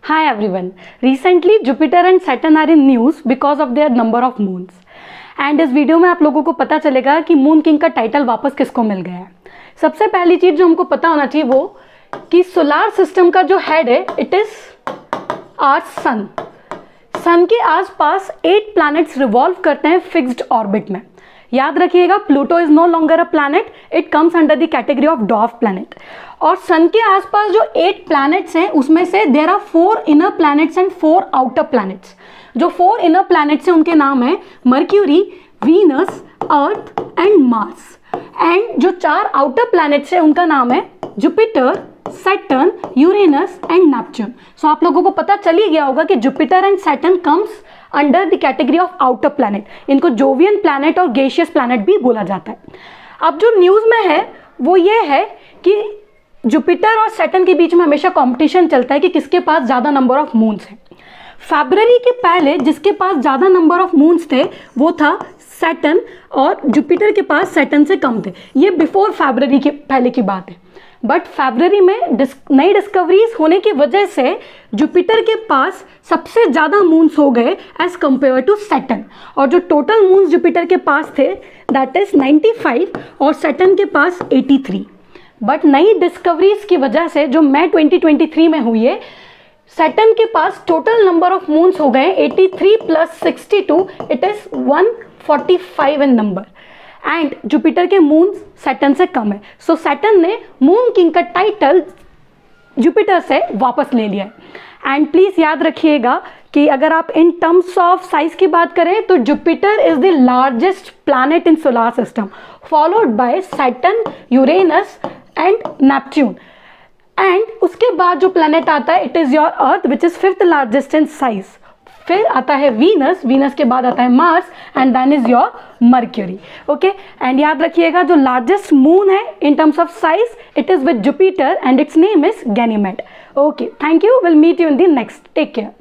Hi everyone. Recently Jupiter and Saturn are in news because of their number of moons. And इस video में आप लोगों को पता चलेगा कि मून किंग का टाइटल वापस किसको मिल गया है। सबसे पहली चीज जो हमको पता होना चाहिए वो कि सोलार सिस्टम का जो हेड है इट इज आवर सन। सन के आसपास 8 प्लैनेट्स रिवॉल्व करते हैं फिक्स्ड ऑर्बिट में। याद रखिएगा Pluto is no longer a planet, it comes under the category of dwarf planet. और सन के आसपास जो 8 प्लैनेट्स हैं उसमें से there are 4 inner planets and 4 outer planets. जो 4 इनर प्लैनेट्स हैं उनके नाम है Mercury, Venus, Earth and Mars. And जो 4 आउटर प्लैनेट्स हैं उनका नाम है Jupiter, Saturn, Uranus and Neptune. So आप लोगों को पता चल ही गया होगा कि Jupiter and Saturn comes under the category of outer planet. इनको जोवियन प्लैनेट और गैसियस प्लैनेट भी बोला जाता है। अब जो न्यूज में है वो ये है कि जुपिटर और सैटर्न के बीच में हमेशा कंपटीशन चलता है कि किसके पास ज्यादा नंबर ऑफ मून्स हैं। फरवरी के पहले जिसके पास ज्यादा नंबर ऑफ मून्स थे वो था सैटर्न, और जुपिटर के पास सैटर्न से कम थे। ये बिफोर फरवरी के पहले की बात है। बट फरवरी में नई डिस्कवरीज होने की वजह से जुपिटर के पास सबसे ज्यादा मून्स हो गए एज कंपेयर टू सैटर्न। और जो टोटल मून्स जुपिटर के पास थे दैट इज 95 और सैटर्न के पास 83। बट नई डिस्कवरीज की वजह से जो मई 2023 में हुई है, सैटर्न के पास टोटल नंबर ऑफ मून्स हो गए 83 plus 62, it is 145 in number. And Jupiter के मून्स सैटर्न से कम है। सो सैटर्न ने मून किंग का टाइटल जुपिटर से वापस ले लिया है। एंड प्लीज याद रखिएगा कि अगर आप इन टर्म्स ऑफ साइज की बात करें तो Jupiter is the largest planet in solar system, followed by Saturn, Uranus and Neptune. And उसके बाद जो प्लैनेट आता है it is your earth which is 5th largest in size. फिर आता है वीनस, वीनस के बाद आता है Mars and then is your Mercury. Okay, and याद रखिएगा जो लार्जेस्ट मून है in terms of size it is with Jupiter and its name is Ganymede. Okay, thank you, will meet you in the next, take care.